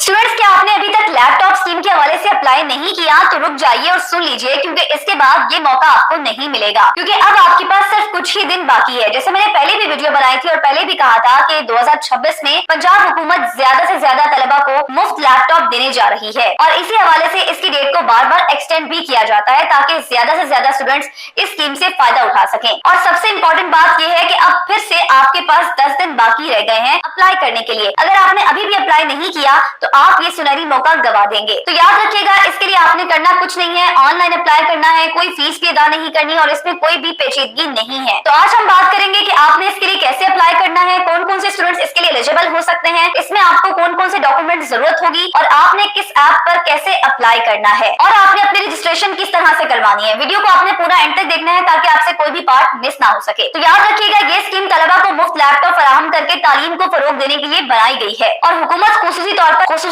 Students, क्या आपने अभी तक लैपटॉप स्कीम के हवाले से अप्लाई नहीं किया तो रुक जाइए और सुन लीजिए, क्योंकि इसके बाद ये मौका आपको नहीं मिलेगा, क्योंकि अब आपके पास सिर्फ कुछ ही दिन बाकी है। जैसे मैंने पहले भी वीडियो बनाई थी और पहले भी कहा था कि 2026 में पंजाब हुकूमत ज्यादा से ज्यादा तलबा को मुफ्त लैपटॉप देने जा रही है और इसी हवाले से इसकी डेट को बार बार एक्सटेंड भी किया जाता है ताकि ज्यादा से ज्यादा स्टूडेंट्स इस स्कीम से फायदा उठा सकें। और सबसे इम्पोर्टेंट बात यह है कि अब फिर से आपके पास 10 दिन बाकी रह गए हैं अप्लाई करने के लिए। अगर आपने अभी भी अप्लाई नहीं किया तो आप ये सुनहरी मौका गवा देंगे। तो याद रखिएगा, इसके लिए आपने करना कुछ नहीं है, ऑनलाइन अप्लाई करना है, कोई फीस भी अदा नहीं करनी और इसमें कोई भी पेचीदगी नहीं है। तो आज हम बात करेंगे कि आपने इसके लिए कैसे अप्लाई करना है, कौन कौन से स्टूडेंट्स इसके लिए एलिजिबल हो सकते हैं, इसमें आपको कौन कौन से डॉक्यूमेंट जरूरत होगी और आपने किस ऐप पर कैसे अप्लाई करना है और आपने अपनी रजिस्ट्रेशन किस तरह से करवानी है। वीडियो को आपने पूरा एंड तक देखना है ताकि आपसे कोई भी पार्ट मिस ना हो सके। तो याद रखिएगा, ये स्कीम तलबा को मुफ्त लैपटॉप फराहम करके तालीम को फरोग देने के लिए बनाई गई है और हुकूमत खुसूसी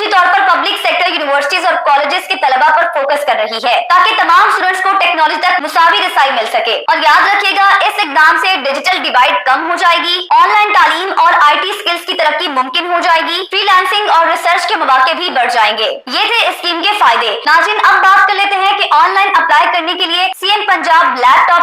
तौर पर पब्लिक सेक्टर यूनिवर्सिटीज और कॉलेजेस के तलबा पर फोकस कर रही है ताकि तमाम स्टूडेंट्स को टेक्नोलॉजी तक मुसावी रसाई मिल सके। और याद रखिएगा, इस इकदाम से डिजिटल डिवाइड कम हो जाएगी, ऑनलाइन तालीम और IT स्किल्स की तरक्की मुमकिन हो जाएगी, फ्रीलांसिंग और रिसर्च के मौके भी बढ़ जाएंगे। ये थे इस स्कीम के फायदे। नाज़रीन, अब बात कर लेते हैं कि ऑनलाइन अप्लाई करने के लिए सीएम पंजाब लैपटॉप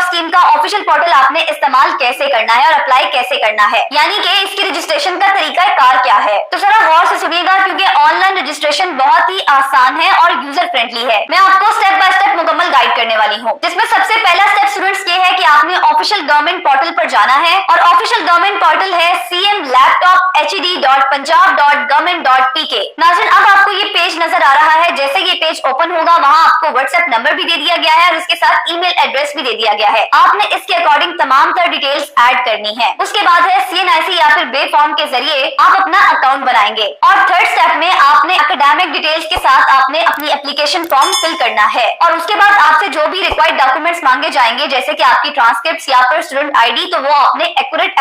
स्कीम का ऑफिशियल पोर्टल आपने इस्तेमाल कैसे करना है और अप्लाई कैसे करना है, यानी कि इसकी रजिस्ट्रेशन का तरीका कार क्या है। तो जरा गौर से सुनिएगा, क्योंकि ऑनलाइन रजिस्ट्रेशन बहुत ही आसान है और यूजर फ्रेंडली है। मैं आपको स्टेप बाय स्टेप मुकम्मल गाइड करने वाली हूँ, जिसमें सबसे पहला स्टेप स्टूडेंट्स ये है कि आपने ऑफिशियल गवर्नमेंट पोर्टल पर जाना है और ऑफिशियल गवर्नमेंट पोर्टल है cmlaptophed.punjab.government.pk। नाज़रीन, अब आपको ये पेज नजर आ रहा है। जैसे ये पेज ओपन होगा, वहाँ आपको व्हाट्सएप नंबर भी दे दिया गया है और इसके साथ ईमेल एड्रेस भी दे दिया गया है। आपने इसके अकॉर्डिंग तमाम तर डिटेल्स ऐड करनी है। उसके बाद है CNIC या फिर बे फॉर्म के जरिए आप अपना अकाउंट बनाएंगे और थर्ड स्टेप में आपने एकेडमिक डिटेल्स के साथ आपने अपनी एप्लीकेशन फॉर्म फिल करना है और उसके बाद आपसे जो भी रिक्वायर्ड डॉक्यूमेंट्स मांगे जाएंगे, जैसे कि आपकी ट्रांसक्रिप्ट या फिर स्टूडेंट ID, तो वो आपने एक्यूरेट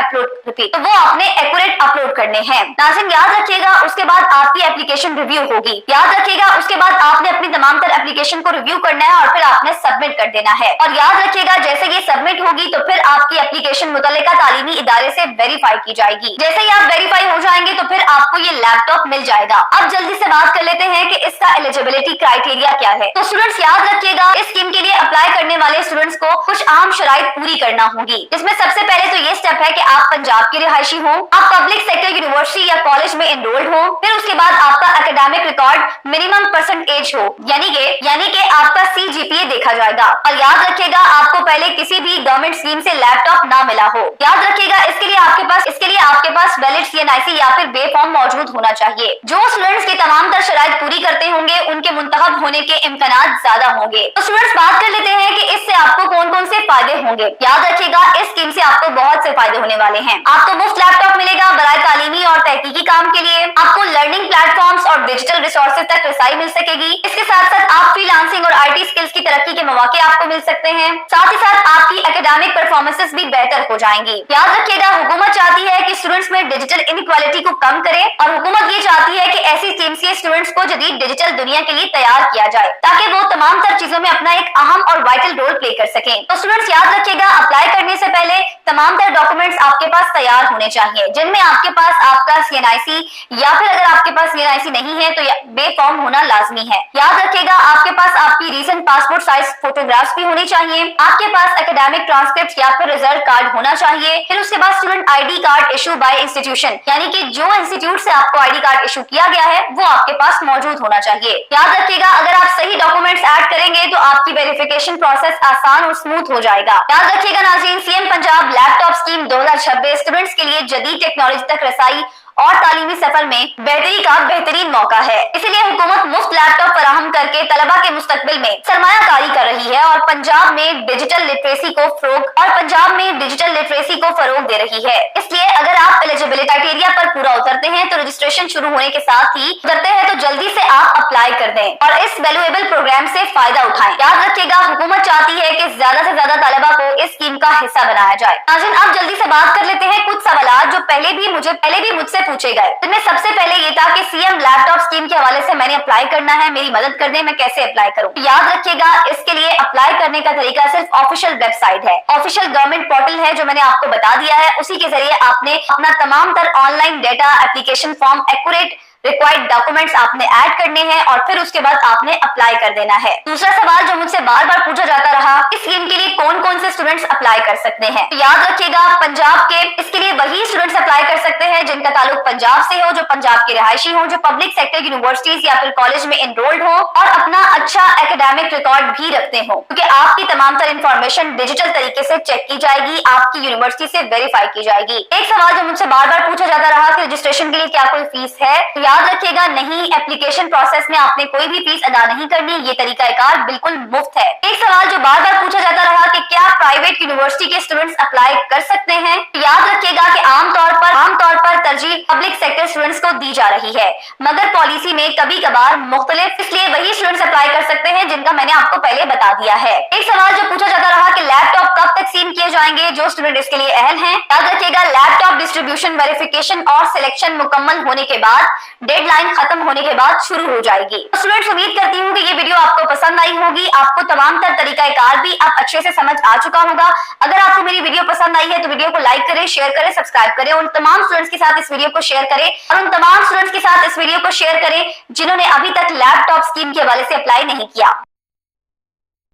अपलोड करने हैं। नाज़रीन, याद रखिएगा, उसके बाद आपकी एप्लीकेशन रिव्यू होगी। याद रखिएगा, उसके बाद आपने अपनी तमाम तर एप्लीकेशन को रिव्यू करना है और फिर आपने सबमिट कर देना है। और याद रखिएगा, जैसे ये सबमिट होगी तो फिर आपकी एप्लीकेशन मुतल्लिका तालीमी इदारे से वेरीफाई की जाएगी। जैसे ही आप वेरीफाई हो जाएंगे तो फिर आपको ये लैपटॉप मिल जाएगा। अब जल्दी से बात कर लेते हैं कि इसका एलिजिबिलिटी क्राइटेरिया क्या है। तो स्टूडेंट्स, याद रखिएगा, इस स्कीम के लिए अप्लाई करने वाले स्टूडेंट्स को कुछ अहम शराइत पूरी करना होगी, जिसमें सबसे पहले तो ये स्टेप है कि आप पंजाब के रिहायशी हो, आप पब्लिक सेक्टर यूनिवर्सिटी या कॉलेज में एनरोल्ड हो, फिर उसके बाद आपका एकेडमिक रिकॉर्ड मिनिमम परसेंटेज हो, यानी कि आपका CGPA देखा जाएगा। और याद रखिएगा, आपको पहले किसी भी गवर्नमेंट स्कीम से लैपटॉप ना मिला हो। याद रखिएगा, इसके लिए आपके पास वैलिड CNIC या फिर बे फॉर्म मौजूद होना चाहिए। जो स्टूडेंट्स की तमाम तर शराइत पूरी करते होंगे उनके मुंतखब होने के इम्कानात ज्यादा होंगे। तो स्टूडेंट्स, बात कर लेते हैं कि इससे आपको कौन कौन से फायदे होंगे। याद रखिएगा, इस स्कीम से आपको बहुत से फायदे होने वाले हैं। आपको मुफ्त लैपटॉप मिलेगा बराए तालीमी और तहकीकी काम के लिए, आपको लर्निंग प्लेटफॉर्म्स और डिजिटल रिसोर्सेज तक रसाई मिल सकेगी। इसके साथ साथ आप फ्रीलांसिंग और IT स्किल्स की तरक्की के मौके आपको मिल सकते हैं। साथ ही साथ आपकी एकेडमिक परफॉर्मेंसेस भी बेहतर हो जाएंगी। याद रखिएगा, हुकूमत चाहती है कि स्टूडेंट्स में डिजिटल इनइक्वालिटी को कम करे और हुकूमत ये चाहती है कि ऐसी स्कीम से स्टूडेंट्स को जदीद डिजिटल दुनिया के लिए तैयार किया जाए ताकि वो तमाम तर चीजों में अपना एक अहम और वाइटल रोल प्ले कर सकें। तो स्टूडेंट्स, याद रखिएगा, अप्लाई करने से पहले तमाम तर डॉक्यूमेंट्स आपके पास तैयार होने चाहिए, जिनमें आपके पास आपका CNIC या फिर अगर आपके पास CNIC नहीं है तो बे फॉर्म होना लाजमी है। याद रखिएगा, आपके पास आपकी रीसेंट पासपोर्ट साइज फोटोग्राफ्स भी होनी चाहिए, आपके पास एकेडमिक ट्रांसक्रिप्ट या फिर रिजल्ट कार्ड होना चाहिए, फिर उसके बाद student ID card issue bye institution, यानी कि जो इंस्टीट्यूट से आपको ID कार्ड इशू किया गया है वो आपके पास मौजूद होना चाहिए। याद रखिएगा, अगर आप सही डॉक्यूमेंट्स ऐड करेंगे तो आपकी वेरिफिकेशन प्रोसेस आसान और स्मूथ हो जाएगा। याद रखिएगा नाज़रीन, CM Punjab laptop scheme 2026 students के लिए जदीद टेक्नोलॉजी तक रसाई और तालीमी सफर में बेहतरी का बेहतरीन मौका है। इसलिए हुकूमत मुफ्त लैपटॉप फराहम करके तलबा के मुस्तकबिल में सरमायाकारी कर रही है और पंजाब में डिजिटल लिटरेसी को फरोग दे रही है। इसलिए अगर आप एलिजिबिलिटी क्राइटेरिया पर पूरा उतरते हैं तो रजिस्ट्रेशन शुरू होने के साथ ही तो जल्दी से आप अप्लाई कर दें और इस वैल्यूएबल प्रोग्राम से फायदा उठाएं। याद रखिएगा, हुकूमत चाहती है कि ज्यादा से ज्यादा तलबा को इस स्कीम का हिस्सा बनाया जाए। नाज़रीन, अब जल्दी से बात कर लेते हैं कुछ सवाल जो पहले भी मुझसे मुझसे पूछे गए, जिनमें सबसे पहले ये था कि सीएम लैपटॉप स्कीम के हवाले से मैंने अप्लाई करना है, मेरी मदद कर दें, मैं कैसे अप्लाई करूं। याद रखिएगा, इसके लिए अप्लाई करने का तरीका सिर्फ ऑफिशियल वेबसाइट है, ऑफिशियल गवर्नमेंट पोर्टल है जो मैंने आपको बता दिया है। उसी के जरिए आपने अपना तमाम तर online data, application form, accurate required documents आपने ऐड करने हैं और फिर उसके बाद आपने अप्लाई कर देना है। दूसरा सवाल जो मुझसे बार बार पूछा जाता रहा, इस स्कीम के लिए कौन कौन से स्टूडेंट्स अप्लाई कर सकते हैं। तो याद रखिएगा, पंजाब के इसके लिए वही स्टूडेंट्स अप्लाई कर सकते हैं जिनका ताल्लुक पंजाब से हो, जो पंजाब के रहायशी हो, जो पब्लिक सेक्टर यूनिवर्सिटीज या फिर कॉलेज में एनरोल्ड हो और अपना अच्छा एकेडमिक रिकॉर्ड भी रखते हो, क्योंकि आपकी तमाम तर इंफॉर्मेशन डिजिटल तरीके से चेक की जाएगी, आपकी यूनिवर्सिटी से वेरीफाई की जाएगी। एक सवाल जो मुझसे बार बार पूछा जाता रहा कि रजिस्ट्रेशन के लिए क्या कोई फीस है, तो याद रखिएगा, नहीं, एप्लीकेशन प्रोसेस में आपने कोई भी फीस अदा नहीं करनी, ये तरीकाकार बिल्कुल मुफ्त है। एक सवाल जो बार बार पूछा जाता रहा कि क्या प्राइवेट यूनिवर्सिटी के स्टूडेंट्स अप्लाई कर सकते हैं, तो याद रखिएगा कि आमतौर पर तरजीह पब्लिक सेक्टर स्टूडेंट्स को दी जा रही है, मगर पॉलिसी में कभी कभार मुख्तलिफ, इसलिए वही स्टूडेंट्स अप्लाई कर सकते हैं जिनका मैंने आपको पहले बता दिया है। एक सवाल जो पूछा जाता रहा कि लैपटॉप कब तकसीम किए जाएंगे जो स्टूडेंट इसके लिए अहल हैं, याद रखिएगा, लैपटॉप डिस्ट्रीब्यूशन, वेरिफिकेशन और सिलेक्शन मुकम्मल होने के बाद, डेडलाइन खत्म होने के बाद शुरू हो जाएगी। स्टूडेंट्स, उम्मीद करती हूँ कि ये वीडियो आपको पसंद आई होगी, आपको तमाम तर तरीकाकार भी अब अच्छे से समझ आ चुका होगा। अगर आपको मेरी वीडियो पसंद आई है तो वीडियो को लाइक करें, शेयर करें, सब्सक्राइब करें, उन तमाम स्टूडेंट्स के साथ इस वीडियो को शेयर करें और उन तमाम स्टूडेंट्स के साथ इस वीडियो को शेयर करें जिन्होंने अभी तक लैपटॉप स्कीम के हवाले से अप्लाई नहीं किया।